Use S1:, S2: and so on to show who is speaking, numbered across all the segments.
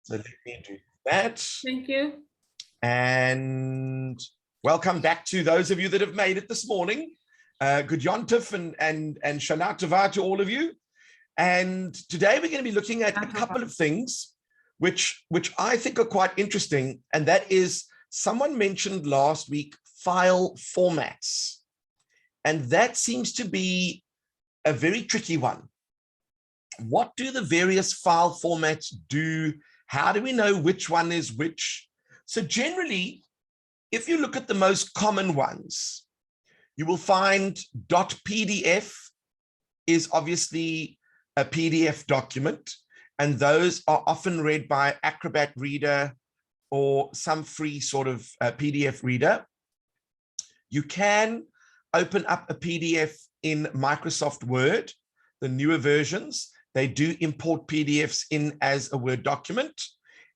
S1: So let me do that.
S2: Thank you.
S1: And welcome back to those of you that have made it this morning. Good Yontif and Shana Tova to all of you. And today we're going to be looking at a couple of things which I think are quite interesting. And that is, someone mentioned last week file formats. And that seems to be a very tricky one. What do the various file formats do? How do we know which one is which? So generally, if you look at the most common ones, you will find .pdf is obviously a PDF document, and those are often read by Acrobat Reader or some free sort of PDF reader. You can open up a PDF in Microsoft Word, the newer versions. They do import PDFs in as a Word document,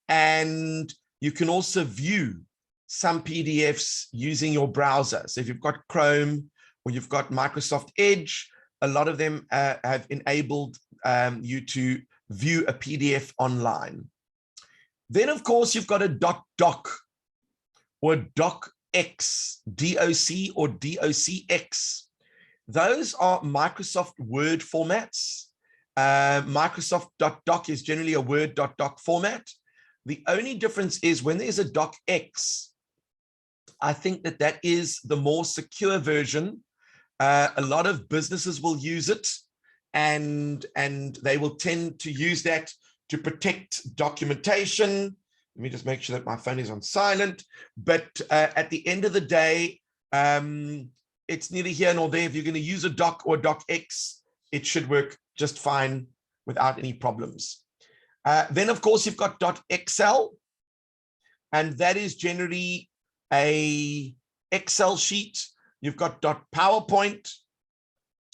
S1: and you can also view some PDFs using your browser. So if you've got Chrome or you've got Microsoft Edge, a lot of them have enabled you to view a PDF online. Then, of course, you've got a .doc or docx, DOC or DOCX. Those are Microsoft Word formats. Microsoft .doc is generally a Word .doc format. The only difference is when there's a docx, I think that is the more secure version. A lot of businesses will use it, and they will tend to use that to protect documentation. Let me just make sure that my phone is on silent. But at the end of the day, it's neither here nor there. If you're going to use a doc or docx, it should work just fine without any problems. Then, of course, you've got .excel, and that is generally a Excel sheet. You've got .powerpoint.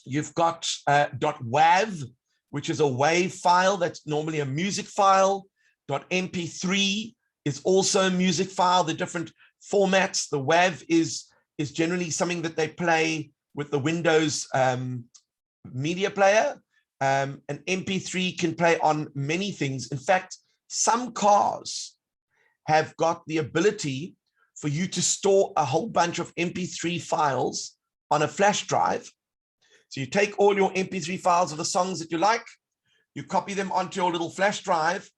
S1: You've got .wav, which is a WAV file. That's normally a music file. .mp3 is also a music file. The different formats. The WAV is generally something that they play with the Windows media player. An MP3 can play on many things. In fact, some cars have got the ability for you to store a whole bunch of MP3 files on a flash drive. So you take all your MP3 files of the songs that you like, you copy them onto your little flash drive,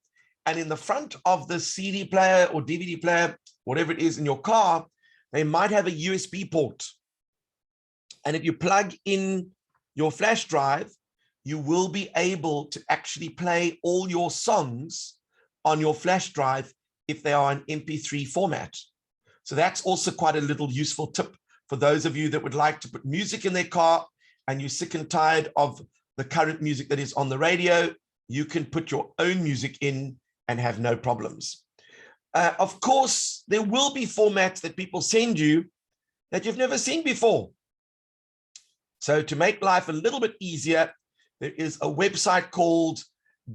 S1: and in the front of the CD player or DVD player, whatever it is in your car, they might have a USB port. And if you plug in your flash drive, you will be able to actually play all your songs on your flash drive if they are in MP3 format. So that's also quite a little useful tip for those of you that would like to put music in their car and you're sick and tired of the current music that is on the radio. You can put your own music in and have no problems. Of course, there will be formats that people send you that you've never seen before. So to make life a little bit easier, there is a website called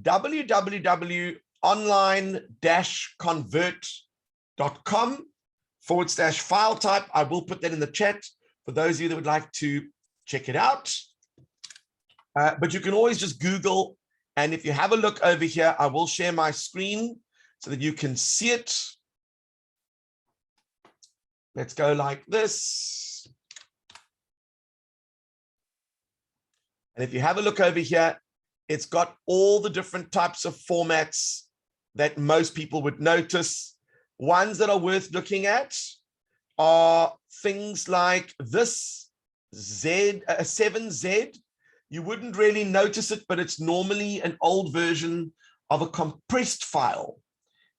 S1: www.online-convert.com/file type. I will put that in the chat for those of you that would like to check it out. But you can always just Google. And if you have a look over here, I will share my screen so that you can see it. Let's go like this. And if you have a look over here, it's got all the different types of formats that most people would notice. Ones that are worth looking at are things like this 7Z. You wouldn't really notice it, but it's normally an old version of a compressed file.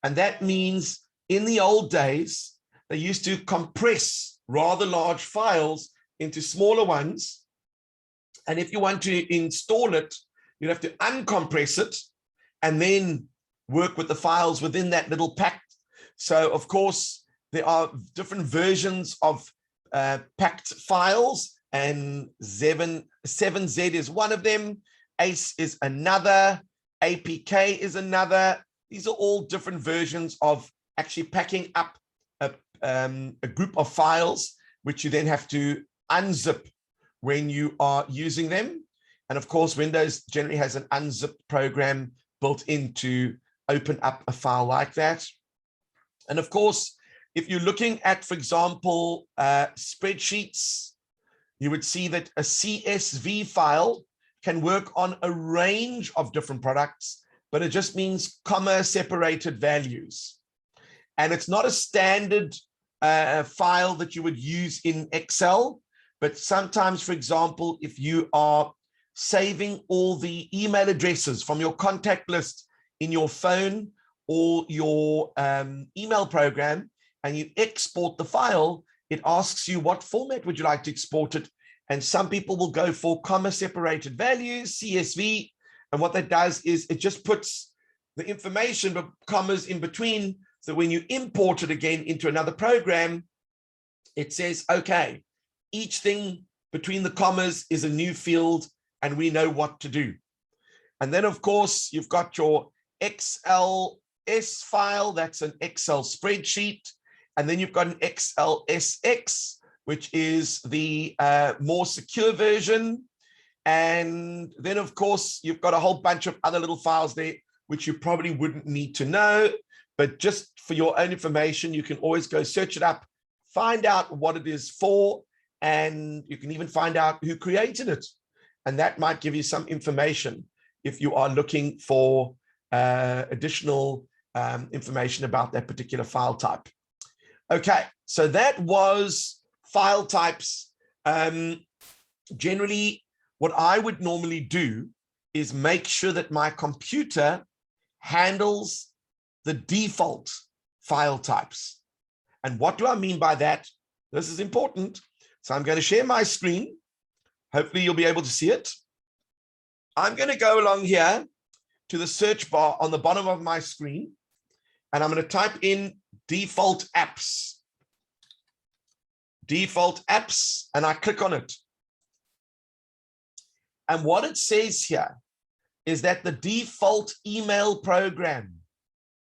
S1: And that means in the old days, they used to compress rather large files into smaller ones. And if you want to install it, you'd have to uncompress it and then work with the files within that little pack. So, of course, there are different versions of packed files, and 7Z is one of them. ACE is another. APK is another. These are all different versions of actually packing up a group of files, which you then have to unzip when you are using them. And of course, Windows generally has an unzip program built into open up a file like that. And of course, if you're looking at, for example, spreadsheets, you would see that a CSV file can work on a range of different products, but it just means comma separated values. And it's not a standard file that you would use in Excel, but sometimes, for example, if you are saving all the email addresses from your contact list in your phone or your email program, and you export the file, it asks you what format would you like to export it. And some people will go for comma separated values, CSV. And what that does is it just puts the information, but commas in between. So when you import it again into another program, it says, okay, each thing between the commas is a new field and we know what to do. And then of course, you've got your XLS file, that's an Excel spreadsheet. And then you've got an XLSX, which is the more secure version. And then of course, you've got a whole bunch of other little files there, which you probably wouldn't need to know. But just for your own information, you can always go search it up, find out what it is for, and you can even find out who created it. And that might give you some information if you are looking for additional information about that particular file type. Okay, so that was file types. Generally, what I would normally do is make sure that my computer handles the default file types. And what do I mean by that? This is important. So I'm going to share my screen. Hopefully you'll be able to see it. I'm going to go along here to the search bar on the bottom of my screen, and I'm going to type in default apps. Default apps, and I click on it. And what it says here is that the default email program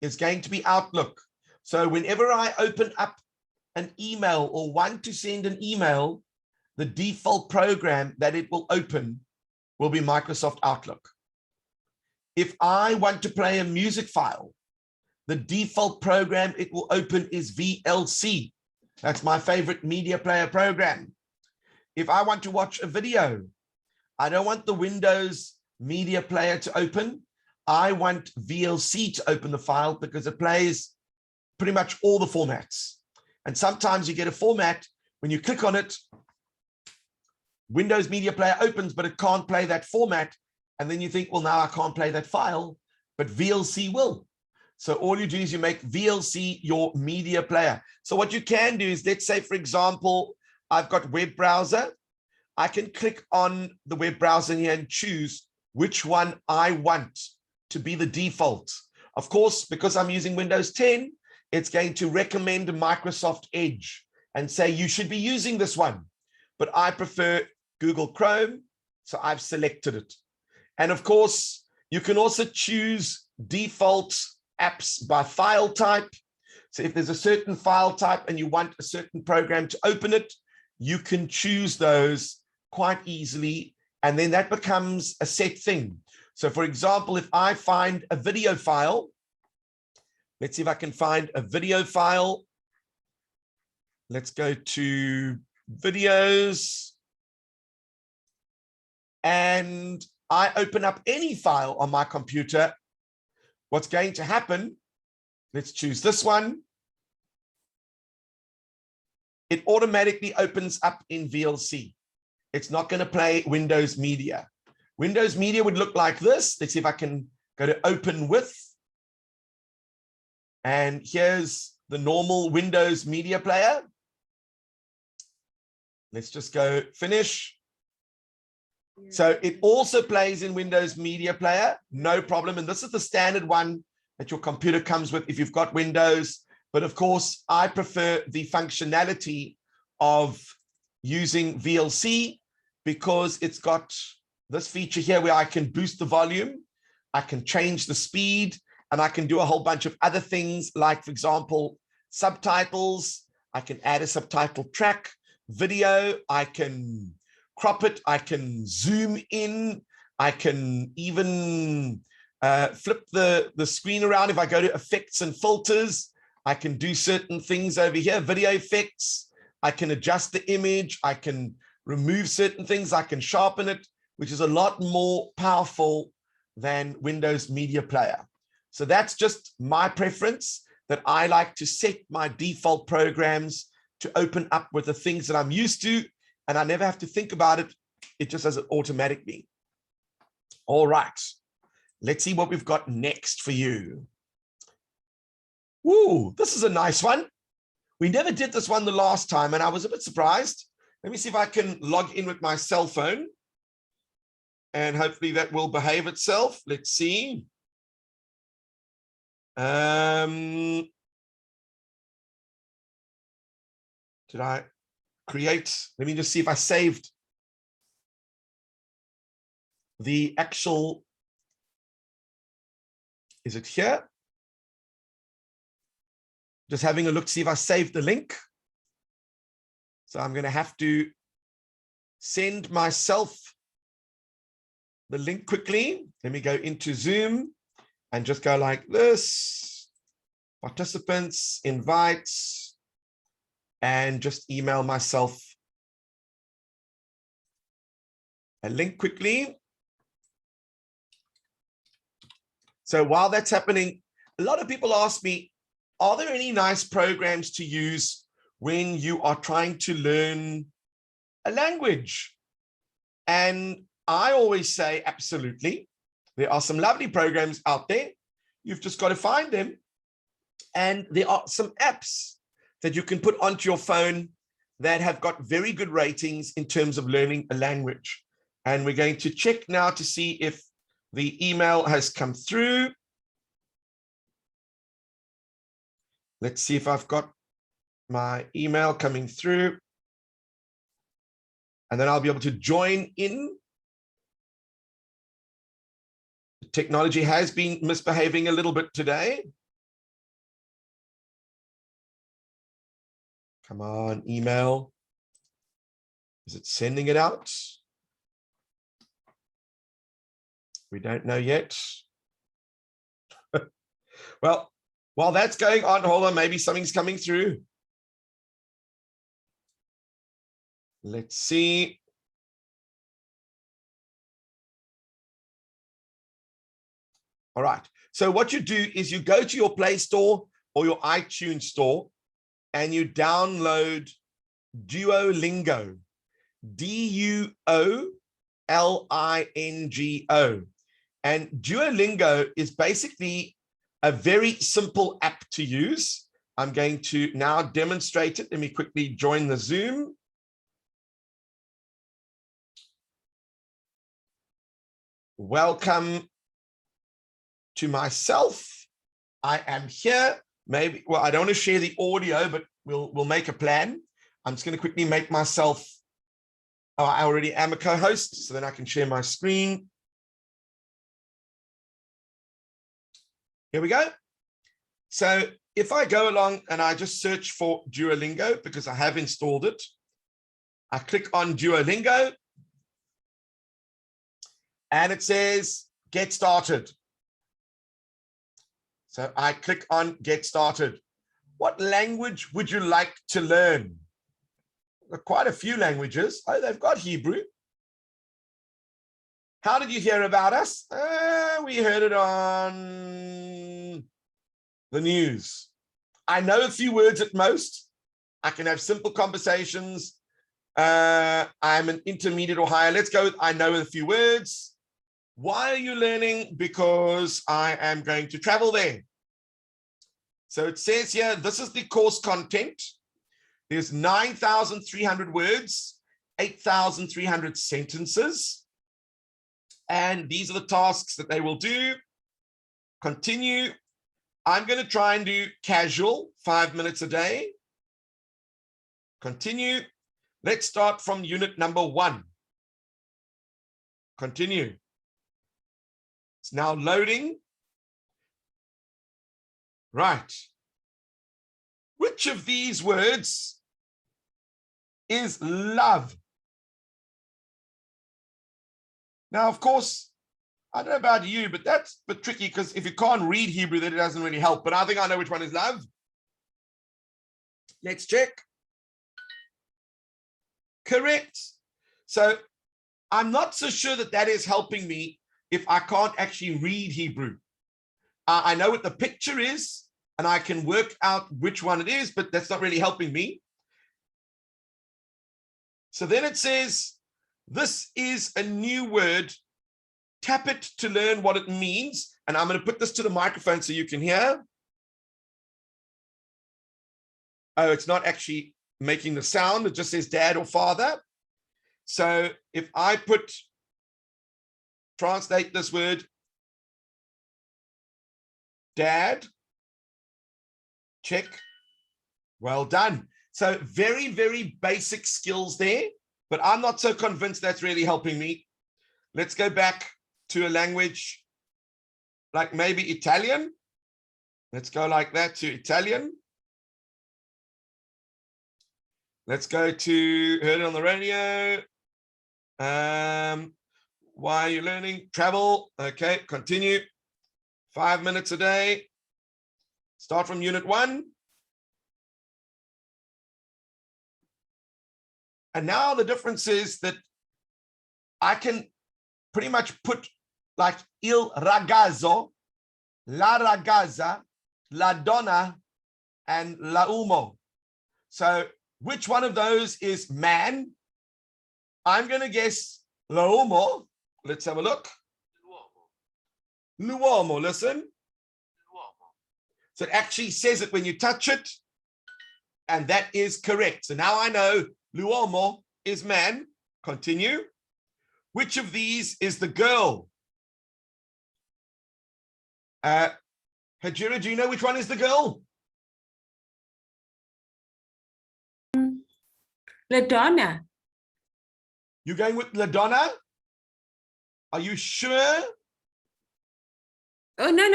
S1: is going to be Outlook. So whenever I open up an email or want to send an email, the default program that it will open will be Microsoft Outlook. If I want to play a music file, the default program it will open is VLC. That's my favorite media player program. If I want to watch a video, I don't want the Windows media player to open. I want VLC to open the file because it plays pretty much all the formats. And sometimes you get a format, when you click on it, Windows media player opens, but it can't play that format. And then you think, well, now I can't play that file, but VLC will. So all you do is you make VLC your media player. So what you can do is, let's say, for example, I've got web browser. I can click on the web browser here and choose which one I want to be the default. Of course, because I'm using Windows 10, it's going to recommend Microsoft Edge and say you should be using this one. But I prefer Google Chrome, so I've selected it. And of course, you can also choose default apps by file type. So if there's a certain file type and you want a certain program to open it, you can choose those quite easily. And then that becomes a set thing. So for example, if I find a video file, let's see if I can find a video file. Let's go to videos. And I open up any file on my computer. What's going to happen, let's choose this one. It automatically opens up in VLC. It's not going to play Windows Media. Windows Media would look like this. Let's see if I can go to Open With. And here's the normal Windows Media Player. Let's just go Finish. So it also plays in Windows Media Player, no problem. And this is the standard one that your computer comes with if you've got Windows. But of course, I prefer the functionality of using VLC because it's got this feature here where I can boost the volume, I can change the speed, and I can do a whole bunch of other things like, for example, subtitles. I can add a subtitle track, video, I can crop it, I can zoom in, I can even flip the screen around. If I go to effects and filters, I can do certain things over here. Video effects, I can adjust the image. I can remove certain things. I can sharpen it, which is a lot more powerful than Windows Media Player. So that's just my preference, that I like to set my default programs to open up with the things that I'm used to, and I never have to think about it. It just does it automatically. All right, let's see what we've got next for you. Ooh, this is a nice one. We never did this one the last time, and I was a bit surprised. Let me see if I can log in with my cell phone, and hopefully that will behave itself. Let's see. Did I create? Let me just see if I saved the actual. Is it here? Just having a look to see if I saved the link. So I'm going to have to send myself the link quickly. Let me go into Zoom and just go like this. Participants, invites, and just email myself a link quickly. So while that's happening, a lot of people ask me, are there any nice programs to use when you are trying to learn a language? And I always say, absolutely. There are some lovely programs out there. You've just got to find them. And there are some apps that you can put onto your phone that have got very good ratings in terms of learning a language. And we're going to check now to see if the email has come through. Let's see if I've got my email coming through. And then I'll be able to join in. The technology has been misbehaving a little bit today. Come on, email. Is it sending it out? We don't know yet. Well, while that's going on, hold on, maybe something's coming through. Let's see. All right. So what you do is you go to your Play Store or your iTunes store and you download Duolingo. D-U-O-L-I-N-G-O. And Duolingo is basically a very simple app to use. I'm going to now demonstrate it. Let me quickly join the Zoom. Welcome to myself. I am here. Maybe, well, I don't want to share the audio, but we'll make a plan. I'm just going to quickly make myself, oh, I already am a co-host, so then I can share my screen. Here we go. So if I go along and I just search for Duolingo, because I have installed it, I click on Duolingo, and it says, get started. So I click on get started. What language would you like to learn? Quite a few languages. Oh, they've got Hebrew. How did you hear about us? We heard it on the news. I know a few words at most. I can have simple conversations. I'm an intermediate or higher. Let's go with I know a few words. Why are you learning? Because I am going to travel there. So it says here, this is the course content. There's 9,300 words, 8,300 sentences. And these are the tasks that they will do. Continue. I'm going to try and do casual, 5 minutes a day. Continue. Let's start from unit number 1. Continue. It's now loading. Right. Which of these words is love? Now, of course, I don't know about you, but that's a bit tricky because if you can't read Hebrew, then it doesn't really help. But I think I know which one is love. Let's check. Correct. So I'm not so sure that that is helping me if I can't actually read Hebrew. I know what the picture is, and I can work out which one it is, but that's not really helping me. So then it says, this is a new word. Tap it to learn what it means. And I'm going to put this to the microphone so you can hear. Oh, it's not actually making the sound. It just says dad or father. So if I translate this word, dad, check, well done. So very, very basic skills there, but I'm not so convinced that's really helping me. Let's go back to a language like maybe Italian. Let's go like that to Italian. Let's go to heard it on the radio. Why are you learning? Travel. Okay, continue. 5 minutes a day. Start from unit 1. And now the difference is that I can pretty much put like il ragazzo, la ragazza, la donna, and l'uomo. So which one of those is man? I'm going to guess l'uomo. Let's have a look. L'uomo, listen. So it actually says it when you touch it, and that is correct. So now I know l'uomo is man. Continue. Which of these is the girl? Hajira, do you know which one is the girl?
S2: La donna.
S1: You going with la donna? Are you sure?
S2: Oh, no.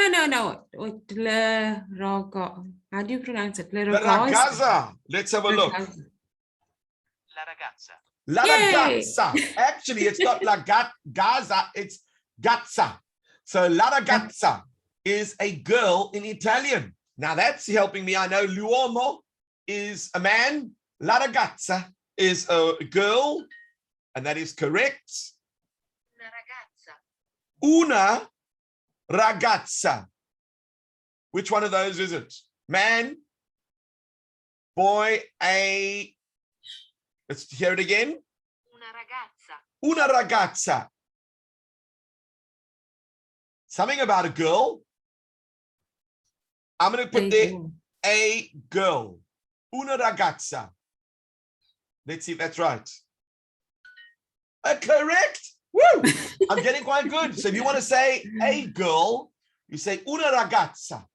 S2: Le raga. How do you pronounce it? Le
S1: La ragazza. Let's have a look.
S3: La ragazza.
S1: La ragazza. Actually, it's not la gaza, it's gazza. So la ragazza is a girl in Italian. Now that's helping me. I know l'uomo is a man. La ragazza is a girl. And that is correct. Una ragazza. Which one of those is it? Man, boy, let's hear it again. Una ragazza. Something about a girl. I'm going to put there a girl. Una ragazza. Let's see if that's right. Correct. Woo! I'm getting quite good. So if you want to say a girl, you say una ragazza.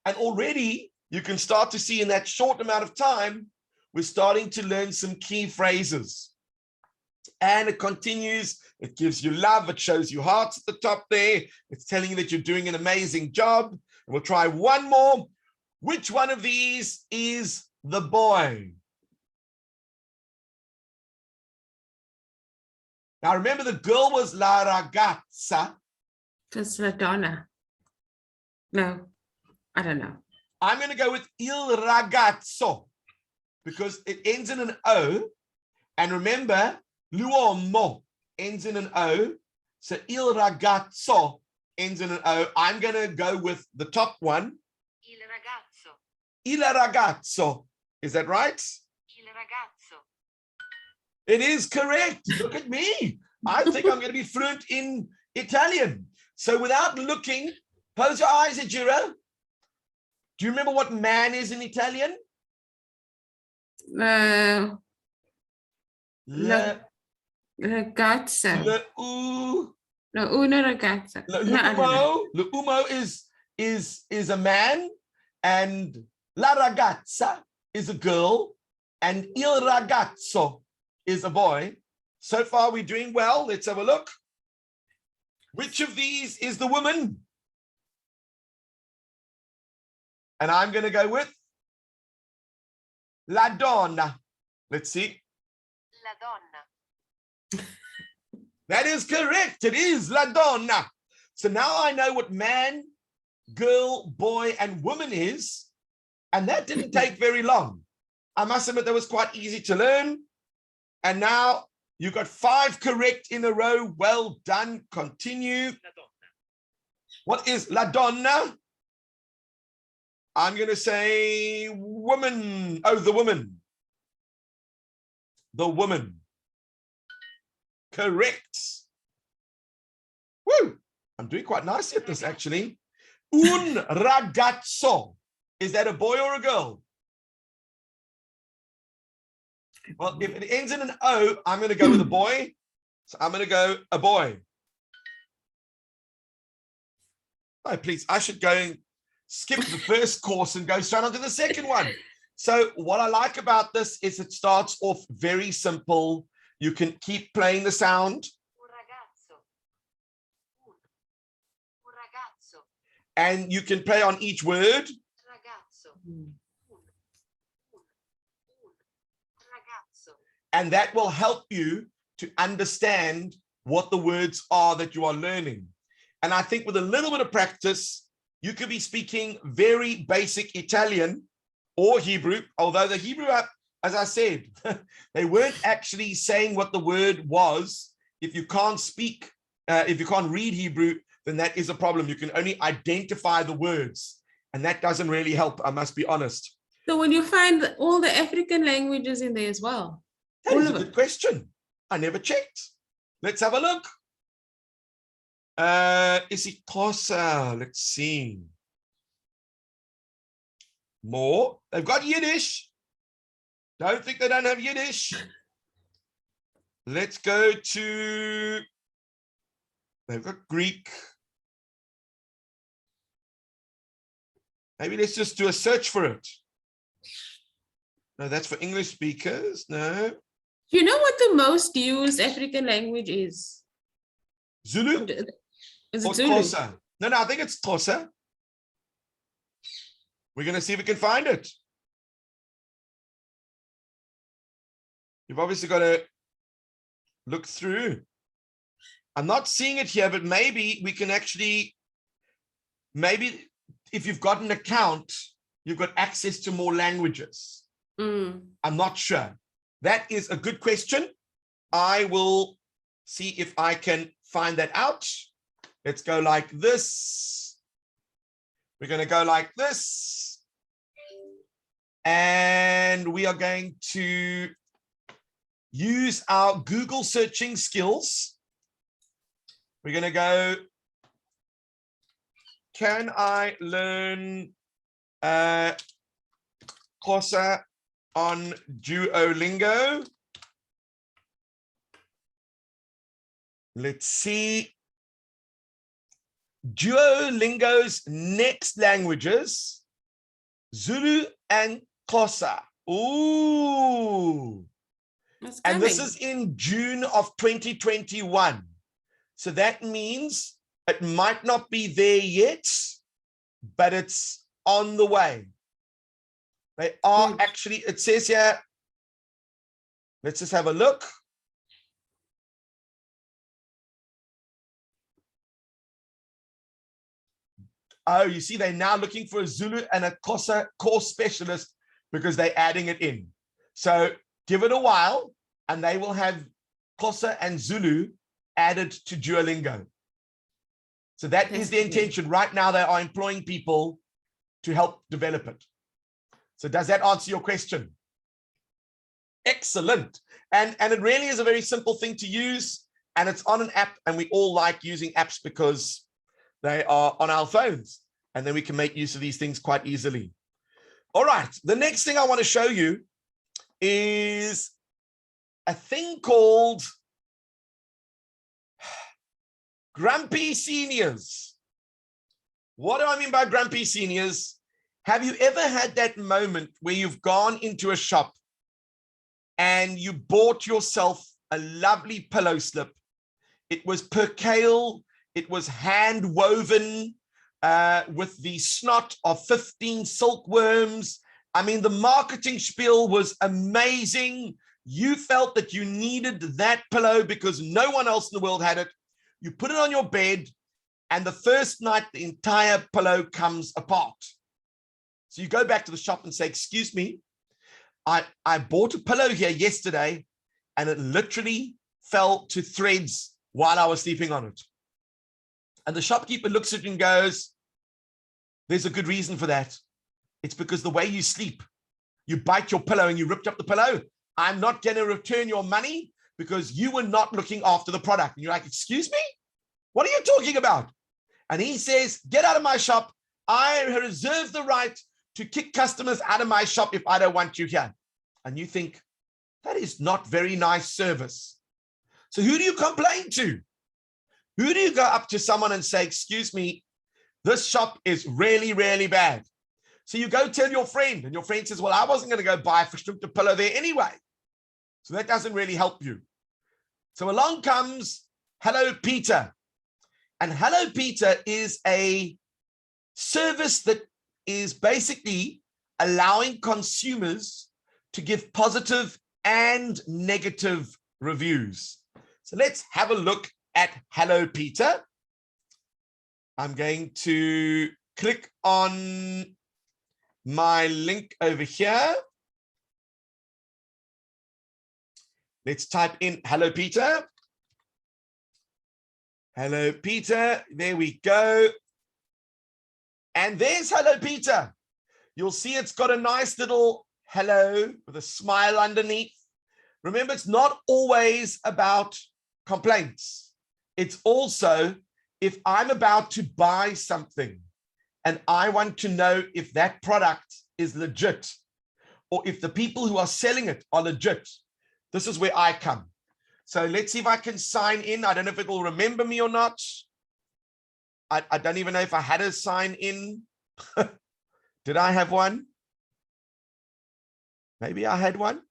S1: And already you can start to see in that short amount of time, we're starting to learn some key phrases. And it continues. It gives you love. It shows you hearts at the top there. It's telling you that you're doing an amazing job. And we'll try one more. Which one of these is the boy? Now remember, the girl was la ragazza.
S2: It's la donna. No, I don't know.
S1: I'm going to go with il ragazzo because it ends in an O. And remember, l'uomo ends in an O. So il ragazzo ends in an O. I'm going to go with the top one.
S3: Il ragazzo.
S1: Il ragazzo. Is that right?
S3: Il ragazzo.
S1: It is correct. Look at me. I think I'm going to be fluent in Italian. So without looking, close your eyes, Ajira. Do you remember what man is in Italian?
S2: Ragazza. Una ragazza.
S1: L'uomo is a man, and la ragazza is a girl, and il ragazzo is a boy. So far, we're doing well. Let's have a look. Which of these is the woman? And I'm going to go with la donna. Let's see.
S3: La donna.
S1: That is correct. It is la donna. So now I know what man, girl, boy, and woman is. And that didn't take very long. I must admit that was quite easy to learn. And now you got 5 correct in a row. Well done. Continue. What is la donna? I'm going to say woman. Oh, the woman. The woman. Correct. Woo! I'm doing quite nicely at this, actually. Un ragazzo. Is that a boy or a girl? Well, if it ends in an O, I'm going to go with a boy. So I'm going to go a boy. Oh, please, I should go and skip the first course and go straight on to the second one. So what I like about this is it starts off very simple. You can keep playing the sound.
S3: Un ragazzo. Un ragazzo.
S1: And you can play on each word.
S3: Ragazzo. Un ragazzo.
S1: And that will help you to understand what the words are that you are learning. And I think with a little bit of practice, you could be speaking very basic Italian or Hebrew, although the Hebrew, as I said, they weren't actually saying what the word was. If you can't speak, if you can't read Hebrew, then that is a problem. You can only identify the words, and that doesn't really help, I must be honest.
S2: So will you find all the African languages in there as well?
S1: That
S2: All
S1: is a
S2: of
S1: good
S2: it?
S1: question. I never checked. Let's have a look. Isikosa, let's see. More. They've got Yiddish. Don't think they don't have Yiddish. Let's go to, they've got Greek. Maybe let's just do a search for it. No, that's for English speakers. No.
S2: Do you know what the most used African language is?
S1: Zulu
S2: Is
S1: or
S2: it Zulu?
S1: Xhosa? No, I think it's Xhosa. We're going to see if we can find it. You've obviously got to look through. I'm not seeing it here, but maybe we can actually, maybe if you've got an account, you've got access to more languages. I'm not sure. That is a good question. I will see if I can find that out. Let's go like this. We're going to go like this. And we are going to use our Google searching skills. We're going to go, can I learn Xhosa on Duolingo? Let's see. Duolingo's next languages, Zulu and Xhosa. Ooh. And this is in June of 2021. So that means it might not be there yet, but it's on the way. They are actually, it says here, let's just have a look. Oh, you see, they're now looking for a Zulu and a Xhosa course specialist because they're adding it in. So give it a while and they will have Xhosa and Zulu added to Duolingo. So that is the intention. Right now, they are employing people to help develop it. So does that answer your question? Excellent. And it really is a very simple thing to use. And it's on an app. And we all like using apps because they are on our phones. And then we can make use of these things quite easily. All right. The next thing I want to show you is a thing called grumpy seniors. What do I mean by grumpy seniors? Have you ever had that moment where you've gone into a shop and you bought yourself a lovely pillow slip? It was percale, it was hand woven with the snot of 15 silkworms. I mean, the marketing spiel was amazing. You felt that you needed that pillow because no one else in the world had it. You put it on your bed and the first night, the entire pillow comes apart. So you go back to the shop and say, excuse me, I bought a pillow here yesterday, and it literally fell to threads while I was sleeping on it. And the shopkeeper looks at you and goes, there's a good reason for that. It's because the way you sleep, you bite your pillow and you ripped up the pillow. I'm not going to return your money because you were not looking after the product. And you're like, excuse me? What are you talking about? And he says, get out of my shop. I reserve the right to kick customers out of my shop if I don't want you here. And you think, that is not very nice service. So who do you complain to? Who do you go up to someone and say, excuse me, this shop is really, really bad. So you go tell your friend, and your friend says, well, I wasn't going to go buy a verstoopte pillow there anyway. So that doesn't really help you. So along comes Hello Peter. And Hello Peter is a service that is basically allowing consumers to give positive and negative reviews. So let's have a look at Hello Peter. I'm going to click on my link over here. Let's type in Hello Peter. Hello Peter, there we go. And there's Hello Peter. You'll see it's got a nice little hello with a smile underneath. Remember, it's not always about complaints. It's also if I'm about to buy something and I want to know if that product is legit or if the people who are selling it are legit, this is where I come. So let's see if I can sign in. I don't know if it will remember me or not. I don't even know if I had a sign in. Did I have one? Maybe I had one.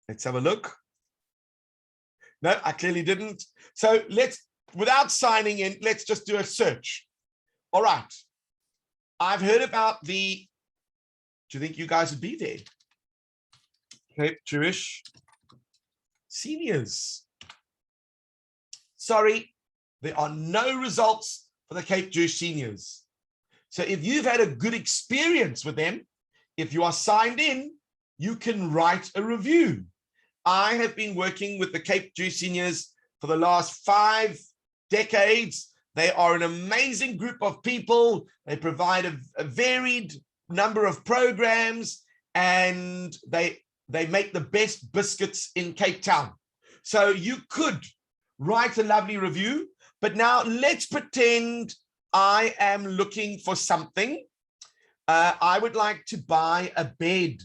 S1: Let's have a look. No, I clearly didn't. So without signing in, let's just do a search. All right. I've heard about the, do you think you guys would be there? Cape Jewish seniors. Sorry, there are no results for the Cape Jewish seniors. So if you've had a good experience with them, if you are signed in, you can write a review. I have been working with the Cape Jewish seniors for the last 5 decades. They are an amazing group of people. They provide a varied number of programs, and they make the best biscuits in Cape Town. So you could write a lovely review, but now let's pretend I am looking for something. I would like to buy a bed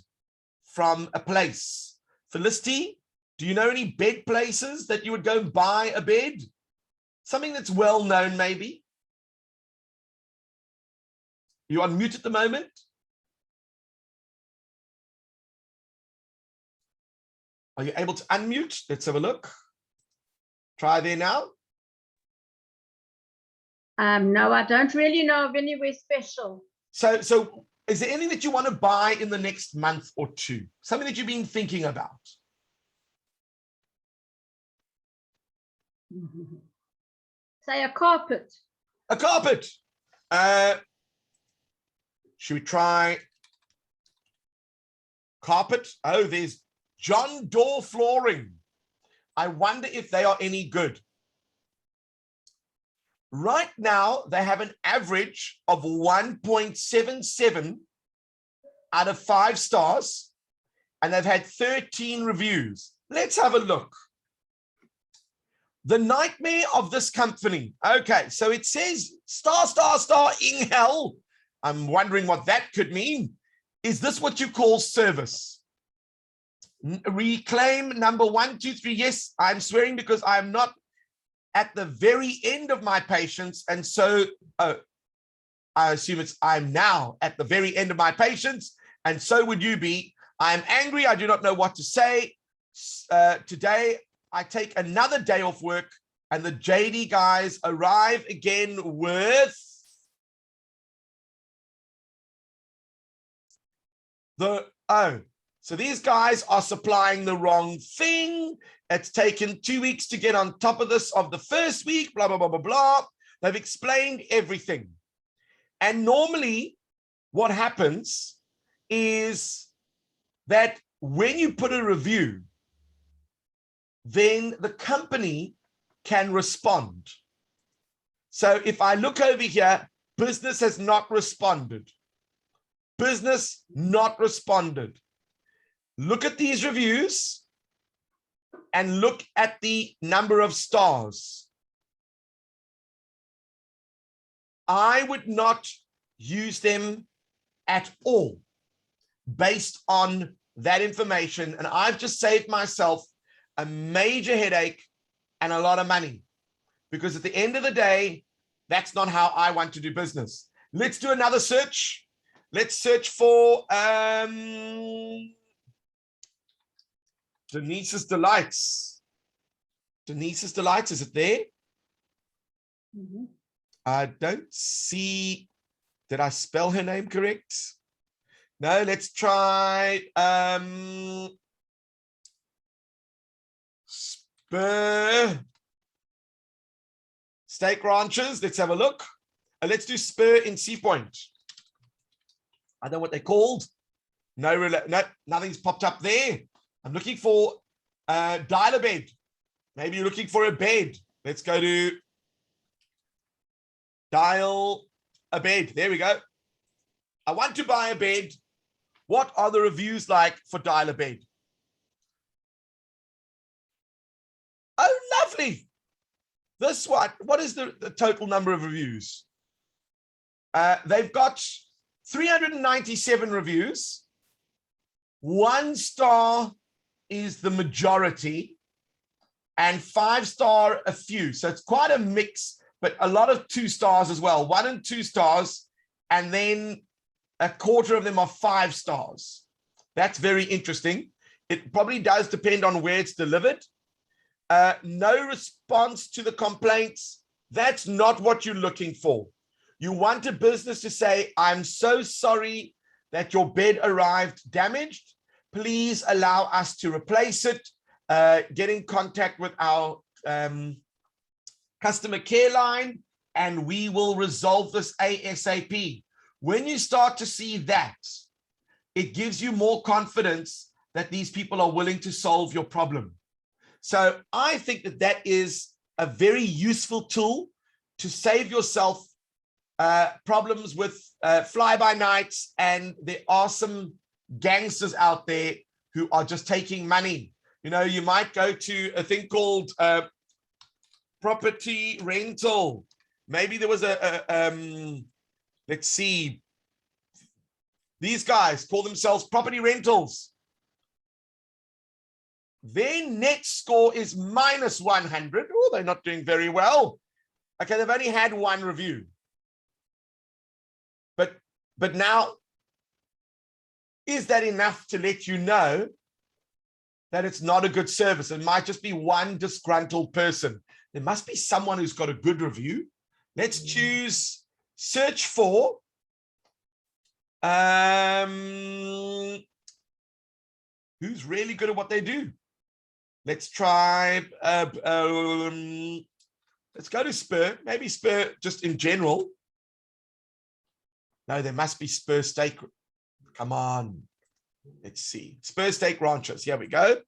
S1: from a place. Felicity, do you know any bed places that you would go and buy a bed? Something that's well known, maybe? You on mute at the moment? Are you able to unmute? Let's have a look. Try there now.
S4: No, I don't really know of anywhere special.
S1: So is there anything that you want to buy in the next month or two? Something that you've been thinking about?
S4: Say a carpet.
S1: A carpet. Should we try carpet? Oh, there's John Doe flooring. I wonder if they are any good. Right now, they have an average of 1.77 out of 5 stars, and they've had 13 reviews. Let's have a look. The nightmare of this company. Okay, so it says star, star, star in hell. I'm wondering what that could mean. Is this what you call service? Reclaim number 1, 2, 3. Yes, I'm swearing because I'm not at the very end of my patience. And so I assume I'm now at the very end of my patience. And so would you be. I'm angry. I do not know what to say. Today, I take another day off work, and the JD guys arrive again with So these guys are supplying the wrong thing. It's taken 2 weeks to get on top of this of the first week, blah, blah, blah, blah, blah. They've explained everything. And normally what happens is that when you put a review, then the company can respond. So if I look over here, business has not responded. Business not responded. Look at these reviews and look at the number of stars. I would not use them at all based on that information. And I've just saved myself a major headache and a lot of money, because at the end of the day, that's not how I want to do business. Let's do another search. Let's search for Denise's Delights. Denise's Delights, is it there?
S4: Mhm.
S1: I don't see, did I spell her name correct? No, let's try Spur Steak Ranches. Let's have a look. Let's do Spur in Sea Point. I don't know what they're called. No, nothing's popped up there. I'm looking for dial a bed. Maybe you're looking for a bed. Let's go to dial a bed. There we go. I want to buy a bed. What are the reviews like for dial a bed? Oh, lovely. This one, what is the total number of reviews? They've got 397 reviews. 1 star is the majority and 5 star a few. So it's quite a mix, but a lot of 2 stars as well. 1 and 2 stars, and then a quarter of them are 5 stars. That's very interesting. It probably does depend on where it's delivered. No response to the complaints. That's not what you're looking for. You want a business to say, I'm so sorry that your bed arrived damaged. Please allow us to replace it. Get in contact with our customer care line, and we will resolve this ASAP. When you start to see that, it gives you more confidence that these people are willing to solve your problem. So I think that that is a very useful tool to save yourself problems with fly-by-nights, and there are some gangsters out there who are just taking money. You know, you might go to a thing called property rental. Maybe there was let's see, these guys call themselves property rentals. Their net score is -100. Oh, they're not doing very well. Okay, they've only had 1 review. But now, is that enough to let you know that it's not a good service? It might just be one disgruntled person. There must be someone who's got a good review. Let's choose search for who's really good at what they do. Let's try, let's go to Spur, maybe Spur just in general. No, there must be Spur Steak. Come on. Let's see. Spur Steak Ranches. Here we go.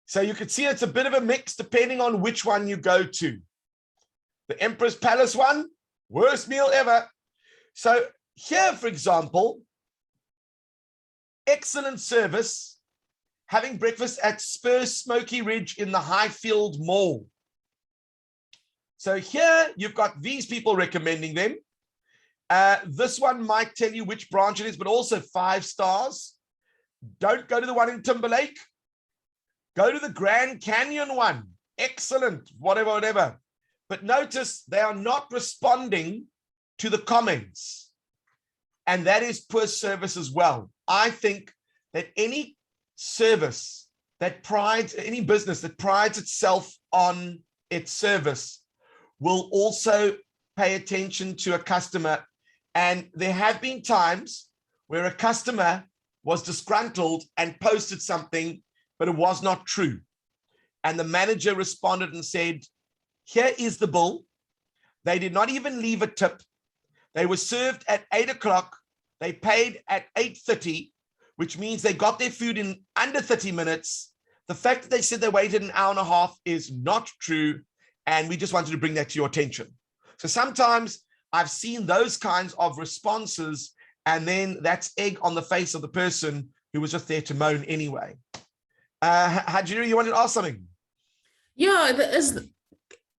S1: So you can see it's a bit of a mix depending on which one you go to. The Empress Palace one, worst meal ever. So here, for example, excellent service, having breakfast at Spur Smoky Ridge in the Highfield Mall. So here you've got these people recommending them. This one might tell you which branch it is, but also 5 stars. Don't go to the one in Timberlake. Go to the Grand Canyon one. Excellent, whatever. But notice they are not responding to the comments. And that is poor service as well. I think that any service that any business that prides itself on its service will also pay attention to a customer. And there have been times where a customer was disgruntled and posted something, but it was not true. And the manager responded and said, here is the bill. They did not even leave a tip. They were served at 8 o'clock. They paid at 8:30, which means they got their food in under 30 minutes. The fact that they said they waited an hour and a half is not true. And we just wanted to bring that to your attention. So sometimes I've seen those kinds of responses, and then that's egg on the face of the person who was just there to moan anyway. Hajiri, you wanted to ask something?
S2: Yeah,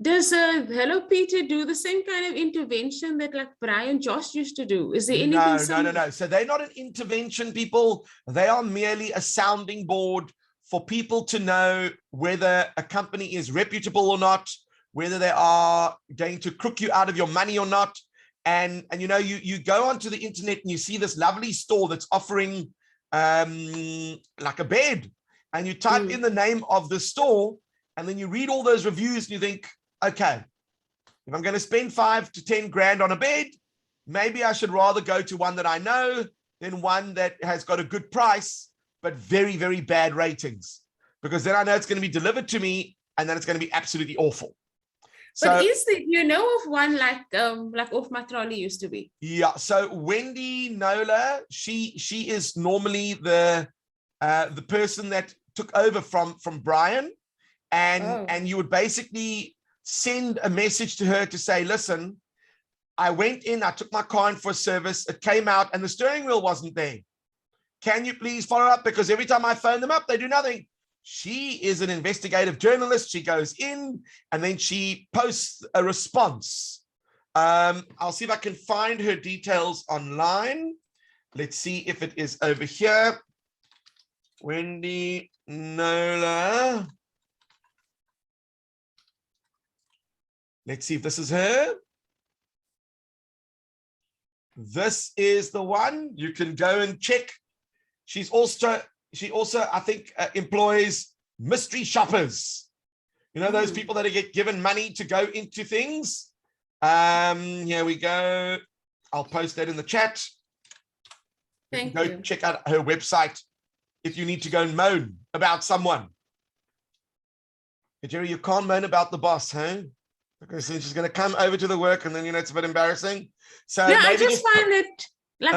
S2: does Hello Peter do the same kind of intervention that like Brian Josh used to do? Is there anything?
S1: No. So they're not an intervention, people. They are merely a sounding board for people to know whether a company is reputable or not, whether they are going to crook you out of your money or not. And you know, you go onto the internet and you see this lovely store that's offering like a bed, and you type in the name of the store, and then you read all those reviews and you think, okay, if I'm going to spend 5 to 10 grand on a bed, maybe I should rather go to one that I know than one that has got a good price, but very, very bad ratings, because then I know it's going to be delivered to me and then it's going to be absolutely awful.
S2: But
S1: So,
S2: is the, you know of one like Off My Trolley used to be?
S1: yeah. So Wendy Nola, she is normally the person that took over from Brian, and you would basically send a message to her to say, listen, I went in, I took my car in for a service, it came out and the steering wheel wasn't there. Can you please follow up? Because every time I phone them up, they do nothing. She is an investigative journalist. She goes in and then she posts a response. I'll see if I can find her details online. Let's see if it is over here. Wendy Nola. Let's see if this is her. This is the one. You can go and check. She also, I think, employs mystery shoppers. You know, those people that get given money to go into things. Here we go. I'll post that in the chat.
S2: Thank
S1: you. Go check out her website if you need to go and moan about someone. Hey, Jerry, you can't moan about the boss, huh? Because she's going to come over to the work and then, you know, it's a bit embarrassing. So
S2: no,
S1: maybe
S2: I just find it like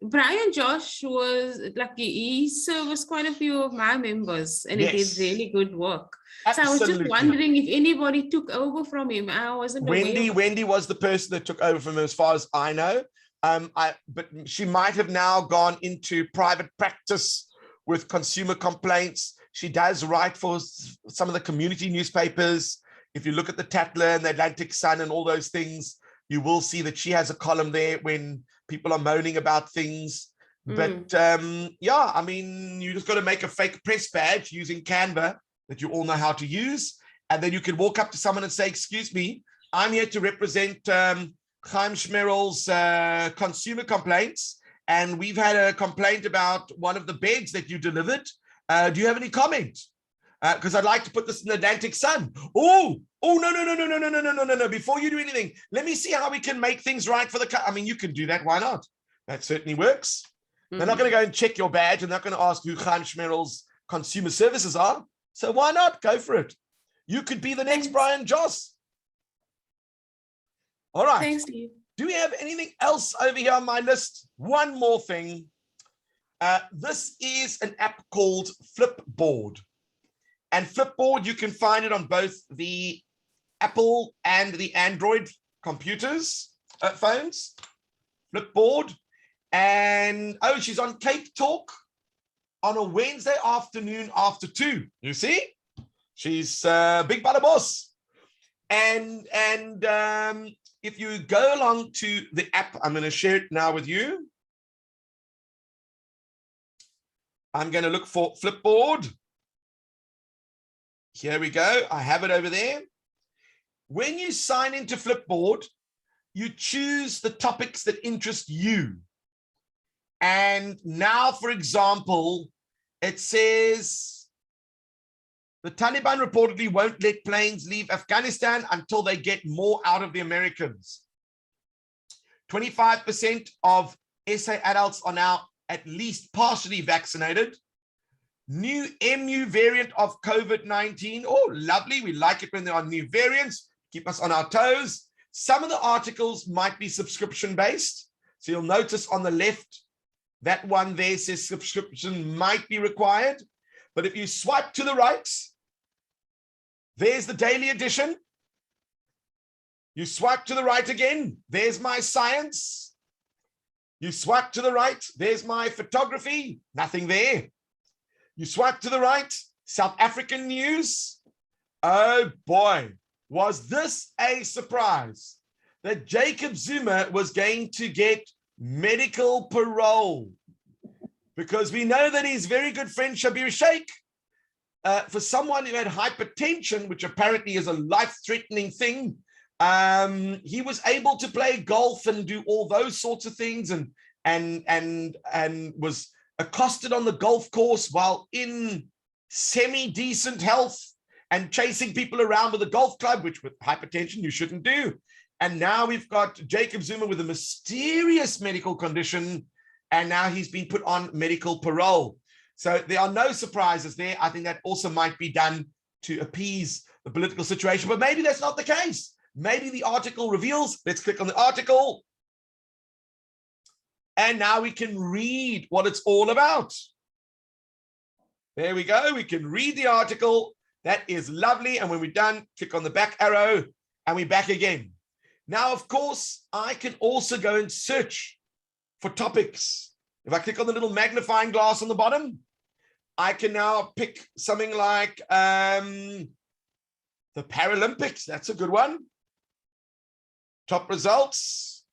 S2: Brian Josh was like, he serviced quite a few of my members and he did really good work.
S1: Absolutely.
S2: So I was just wondering if anybody took over from him. I wasn't aware.
S1: Wendy was the person that took over from him as far as I know. But she might have now gone into private practice with consumer complaints. She does write for some of the community newspapers. If you look at the Tatler and the Atlantic Sun and all those things, you will see that she has a column there when people are moaning about things. But yeah, I mean, you just got to make a fake press badge using Canva that you all know how to use. And then you can walk up to someone and say, excuse me, I'm here to represent Chaim Schmerel's consumer complaints. And we've had a complaint about one of the beds that you delivered. Do you have any comment? Because I'd like to put this in the Atlantic Sun. No. Before you do anything, let me see how we can make things right for the I mean, you can do that. Why not? That certainly works. They're not going to go and check your badge, and they're not going to ask who Chaim Schmerel's consumer services are. So why not? Go for it. You could be the next Brian Joss. All right.
S2: Thanks, Steve.
S1: Do we have anything else over here on my list? One more thing. This is an app called Flipboard. And Flipboard, you can find it on both the Apple and the Android computers, phones. Flipboard. And, oh, she's on Cape Talk on a Wednesday afternoon after 2. You see? She's big bada boss. And if you go along to the app, I'm going to share it now with you. I'm going to look for Flipboard. Here we go. I have it over there. When you sign into Flipboard, you choose the topics that interest you. And now, for example, it says the Taliban reportedly won't let planes leave Afghanistan until they get more out of the Americans. 25% of SA adults are now at least partially vaccinated. New MU variant of COVID-19. Oh, lovely. We like it when there are new variants. Keep us on our toes. Some of the articles might be subscription-based. So you'll notice on the left, that one there says subscription might be required. But if you swipe to the right, there's the daily edition. You swipe to the right again, there's my science. You swipe to the right, there's my photography, nothing there. You swipe to the right, South African news. Oh boy, was this a surprise that Jacob Zuma was going to get medical parole, because we know that his very good friend Shabir Sheikh, for someone who had hypertension, which apparently is a life-threatening thing, he was able to play golf and do all those sorts of things, and was accosted on the golf course while in semi-decent health and chasing people around with a golf club, which with hypertension you shouldn't do. And now we've got Jacob Zuma with a mysterious medical condition, and now he's been put on medical parole. So there are no surprises there. I think that also might be done to appease the political situation, but maybe that's not the case. Maybe the article reveals. Let's click on the article. And now we can read what it's all about. There we go. We can read the article. That is lovely. And when we're done, click on the back arrow and we're back again. Now, of course, I can also go and search for topics. If I click on the little magnifying glass on the bottom, I can now pick something like the Paralympics. That's a good one. Top results.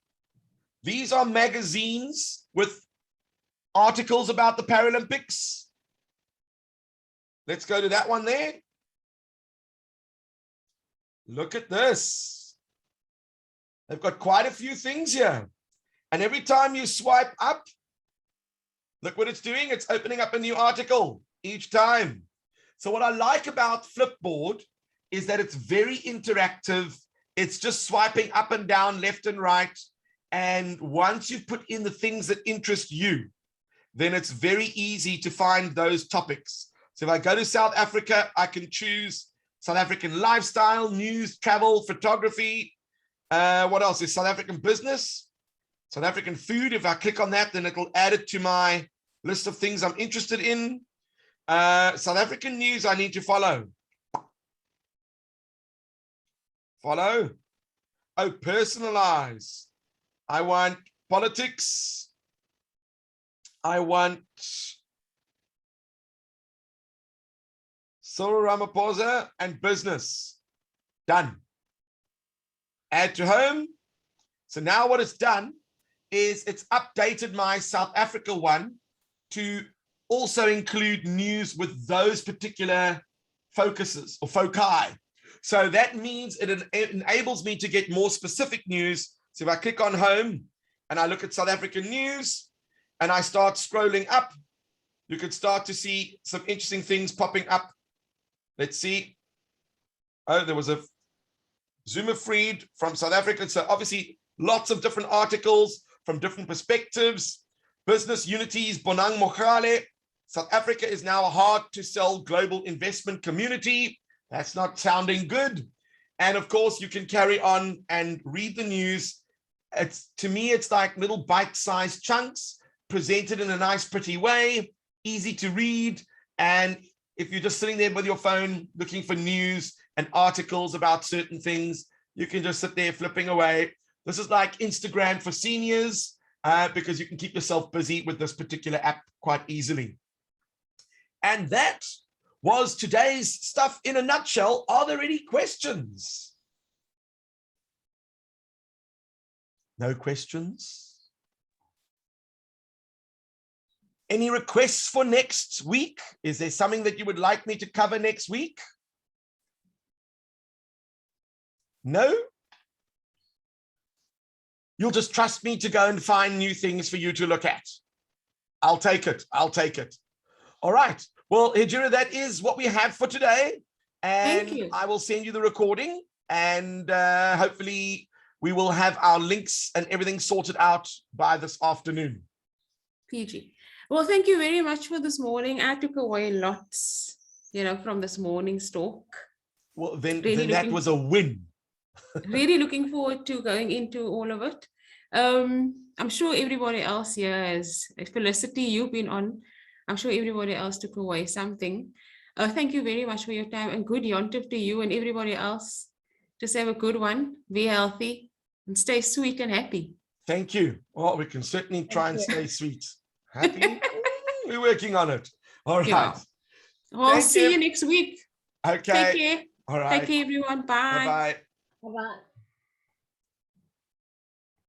S1: These are magazines with articles about the Paralympics. Let's go to that one there. Look at this. They've got quite a few things here. And every time you swipe up, look what it's doing. It's opening up a new article each time. So what I like about Flipboard is that it's very interactive. It's just swiping up and down, left and right. And once you've put in the things that interest you, then it's very easy to find those topics. So if I go to South Africa, I can choose South African lifestyle, news, travel, photography. What else is South African business? South African food. If I click on that, then it'll add it to my list of things I'm interested in. South African news I need to follow. Follow. Oh, personalize. I want politics. I want Cyril Ramaphosa and business. Done. Add to home. So now what it's done is it's updated my South Africa one to also include news with those particular focuses or foci. So that means it enables me to get more specific news. So if I click on home and I look at South African news and I start scrolling up, you can start to see some interesting things popping up. Let's see. Oh, there was a Zuma freed from South Africa. So obviously lots of different articles from different perspectives. Business unities, Bonang Mogale. South Africa is now a hard to sell global investment community. That's not sounding good. And of course, you can carry on and read the news. To me, it's like little bite-sized chunks presented in a nice, pretty way, easy to read. And if you're just sitting there with your phone looking for news and articles about certain things, you can just sit there flipping away. This is like Instagram for seniors because you can keep yourself busy with this particular app quite easily. And that was today's stuff in a nutshell. Are there any questions? No questions? Any requests for next week? Is there something that you would like me to cover next week? No? You'll just trust me to go and find new things for you to look at. I'll take it. I'll take it. All right. Well, Hijira, that is what we have for today. And I will send you the recording and hopefully we will have our links and everything sorted out by this afternoon.
S2: PG. Well, thank you very much for this morning. I took away lots, from this morning's talk.
S1: Well, then
S2: Really
S1: that
S2: looking-
S1: was a win.
S2: Really looking forward to going into all of it. I'm sure everybody else here has, Felicity, you've been on. I'm sure everybody else took away something. Thank you very much for your time, and good yontif to you and everybody else. Just have a good one, be healthy, and stay sweet and happy.
S1: Thank you. Well, we can certainly try and
S4: you.
S1: stay sweet. Happy? We're working on it. All right.
S2: Yeah. Well,
S1: Thank
S2: see
S1: you.
S2: you next week.
S1: Okay.
S2: Take care.
S1: All right.
S2: Take care, everyone. Bye.
S1: Bye-bye.
S4: Bye-bye.